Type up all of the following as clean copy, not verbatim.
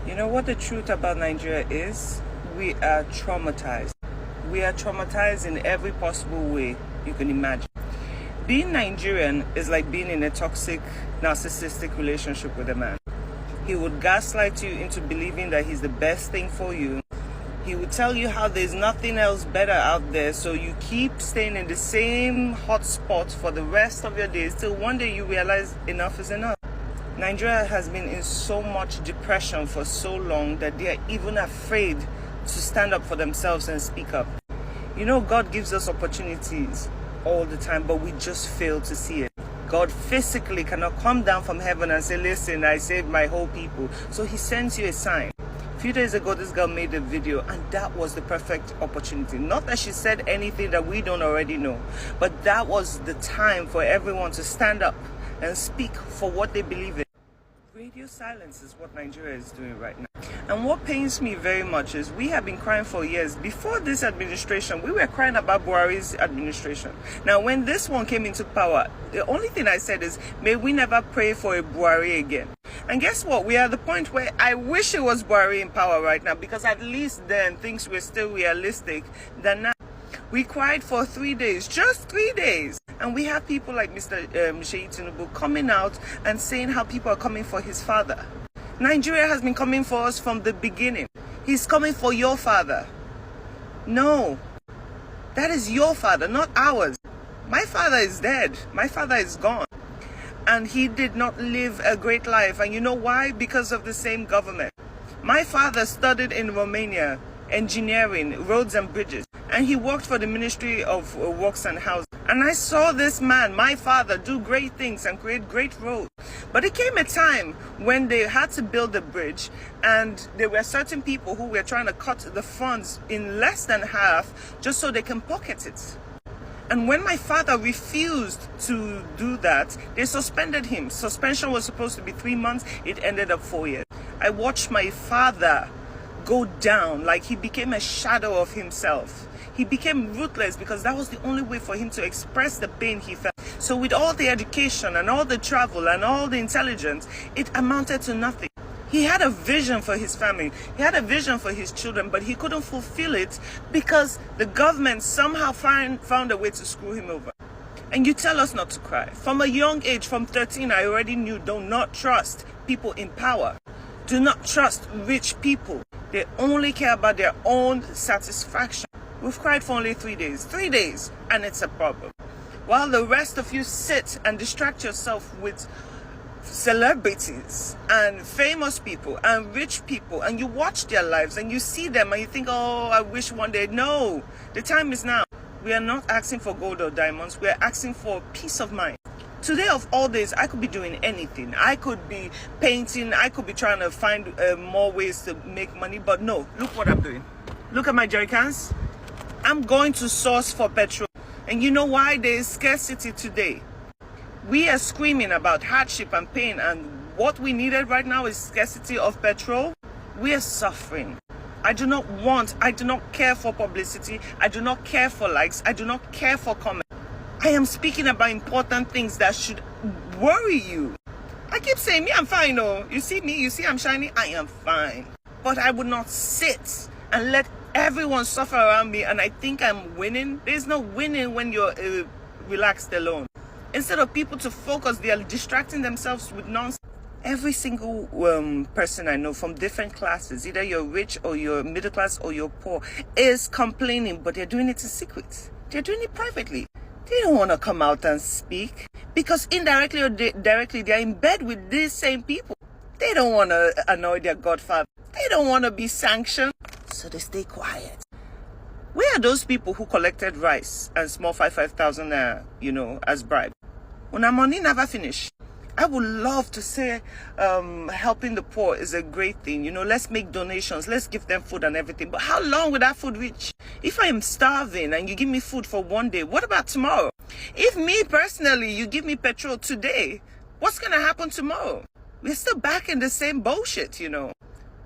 You know what the truth about Nigeria is? We are traumatized. We are traumatized in every possible way you can imagine. Being Nigerian is like being in a toxic, narcissistic relationship with a man. He would gaslight you into believing that he's the best thing for you. He would tell you how there's nothing else better out there, so you keep staying in the same hot spot for the rest of your days till one day you realize enough is enough. Nigeria has been in so much depression for so long that they are even afraid to stand up for themselves and speak up. You know, God gives us opportunities all the time, but we just fail to see it. God physically cannot come down from heaven and say, listen, I saved my whole people. So he sends you a sign. A few days ago, this girl made a video, and that was the perfect opportunity. Not that she said anything that we don't already know, but that was the time for everyone to stand up and speak for what they believe in. Radio silence is what Nigeria is doing right now. And what pains me very much is we have been crying for years. Before this administration, we were crying about Buhari's administration. Now, when this one came into power, the only thing I said is, may we never pray for a Buhari again. And guess what? We are at the point where I wish it was Buhari in power right now, because at least then things were still realistic than now. We cried for 3 days, just 3 days. And we have people like Mr. Sheyi Tinubu coming out and saying how people are coming for his father. Nigeria has been coming for us from the beginning. He's coming for your father. No, that is your father, not ours. My father is dead. My father is gone. And he did not live a great life. And you know why? Because of the same government. My father studied in Romania, engineering, roads and bridges. And he worked for the Ministry of Works and Housing. And I saw this man, my father, do great things and create great roads. But it came a time when they had to build a bridge, and there were certain people who were trying to cut the funds in less than half just so they can pocket it. And when my father refused to do that, they suspended him. Suspension was supposed to be 3 months. It ended up 4 years. I watched my father go down, like he became a shadow of himself. He became ruthless because that was the only way for him to express the pain he felt. So with all the education and all the travel and all the intelligence, it amounted to nothing. He had a vision for his family. He had a vision for his children, but he couldn't fulfill it because the government somehow found a way to screw him over. And you tell us not to cry. From a young age, from 13, I already knew, do not trust people in power. Do not trust rich people. They only care about their own satisfaction. We've cried for only 3 days. 3 days, and it's a problem. While the rest of you sit and distract yourself with celebrities and famous people and rich people, and you watch their lives and you see them and you think, oh, I wish one day. No, the time is now. We are not asking for gold or diamonds. We are asking for peace of mind. Today of all days, I could be doing anything. I could be painting. I could be trying to find more ways to make money. But no, look what I'm doing. Look at my jerry cans. I'm going to source for petrol. And you know why? There is scarcity today. We are screaming about hardship and pain, and what we needed right now is scarcity of petrol. We are suffering. I do not care for publicity. I do not care for likes. I do not care for comments. I am speaking about important things that should worry you. I keep saying, me, I'm fine. Oh, you see me? You see I'm shining? I am fine. But I would not sit and let everyone suffer around me and I think I'm winning. There's no winning when you're relaxed alone. Instead of people to focus, they are distracting themselves with nonsense. Every single person I know from different classes, either you're rich or you're middle class or you're poor, is complaining, but they're doing it in secret. They're doing it privately. They don't want to come out and speak because indirectly or directly, they're in bed with these same people. They don't want to annoy their godfather. They don't want to be sanctioned, so they stay quiet. Where are those people who collected rice and small 5,000 as bribe? When our money never finish. I would love to say helping the poor is a great thing. Let's make donations. Let's give them food and everything. But how long will that food reach? If I am starving and you give me food for one day, what about tomorrow? If me personally, you give me petrol today, what's going to happen tomorrow? We're still back in the same bullshit,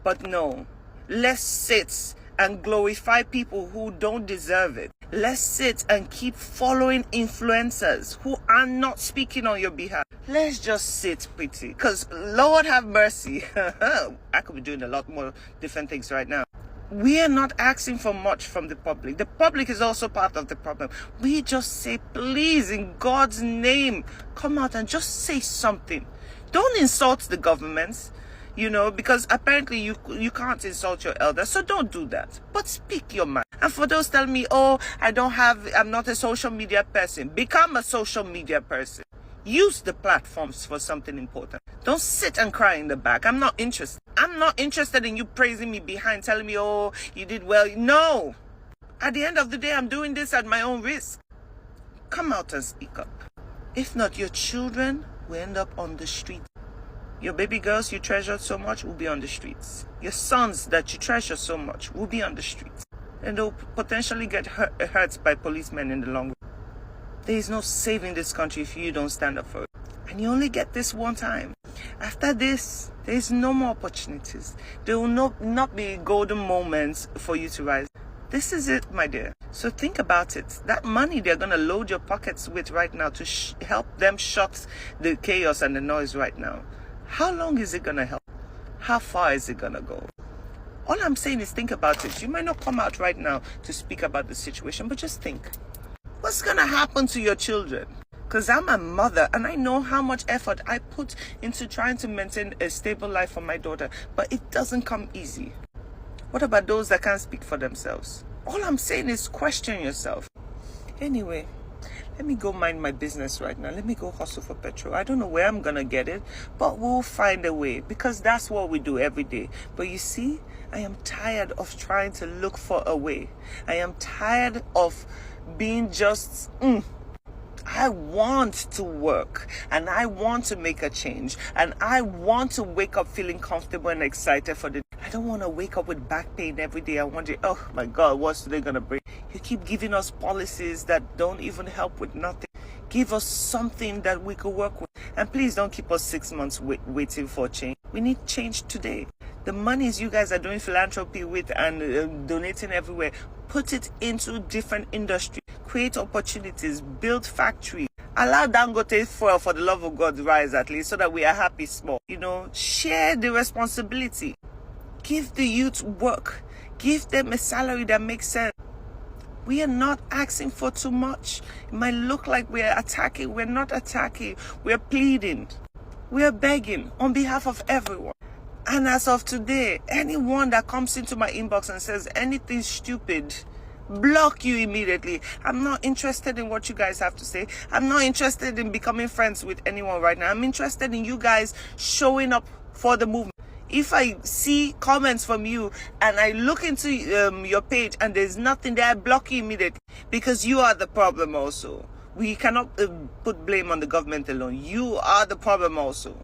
But no, let's sit and glorify people who don't deserve it. Let's sit and keep following influencers who are not speaking on your behalf. Let's just sit pretty, because Lord have mercy. I could be doing a lot more different things right now. We are not asking for much from the public. The public is also part of the problem. We just say, please, in God's name, come out and just say something. Don't insult the governments, because apparently you can't insult your elders, so don't do that. But speak your mind. And for those telling me, oh, I'm not a social media person, become a social media person. Use the platforms for something important. Don't sit and cry in the back. I'm not interested. I'm not interested in you praising me behind, telling me, oh, you did well. No. At the end of the day, I'm doing this at my own risk. Come out and speak up. If not, your children will end up on the street. Your baby girls you treasure so much will be on the streets. Your sons that you treasure so much will be on the streets. And they'll potentially get hurt by policemen in the long run. There is no saving this country if you don't stand up for it. And you only get this one time. After this, there is no more opportunities. There will not be golden moments for you to rise. This is it, my dear. So think about it. That money they're going to load your pockets with right now to help them shut the chaos and the noise right now. How long is it going to help? How far is it going to go? All I'm saying is think about it. You might not come out right now to speak about the situation, but just think. What's going to happen to your children? Because I'm a mother and I know how much effort I put into trying to maintain a stable life for my daughter. But it doesn't come easy. What about those that can't speak for themselves? All I'm saying is question yourself. Anyway, let me go mind my business right now. Let me go hustle for petrol. I don't know where I'm going to get it, but we'll find a way, because that's what we do every day. But you see, I am tired of trying to look for a way. I am tired of being just, I want to work and I want to make a change and I want to wake up feeling comfortable and excited for the day. I don't want to wake up with back pain every day. I wonder, oh my God, what's they going to bring? You keep giving us policies that don't even help with nothing. Give us something that we could work with. And please don't keep us 6 months waiting for change. We need change today. The monies you guys are doing philanthropy with and donating everywhere, put it into different industries. Create opportunities, build factories. Allow Dangote fuel, for the love of God, rise at least so that we are happy small. Share the responsibility. Give the youth work. Give them a salary that makes sense. We are not asking for too much. It might look like we are attacking. We're not attacking. We're pleading. We are begging on behalf of everyone. And as of today, anyone that comes into my inbox and says anything stupid, block you immediately. I'm not interested in what you guys have to say. I'm not interested in becoming friends with anyone right now. I'm interested in you guys showing up for the movement. If I see comments from you and I look into your page and there's nothing there, I block you immediately, because you are the problem also. We cannot put blame on the government alone. You are the problem also.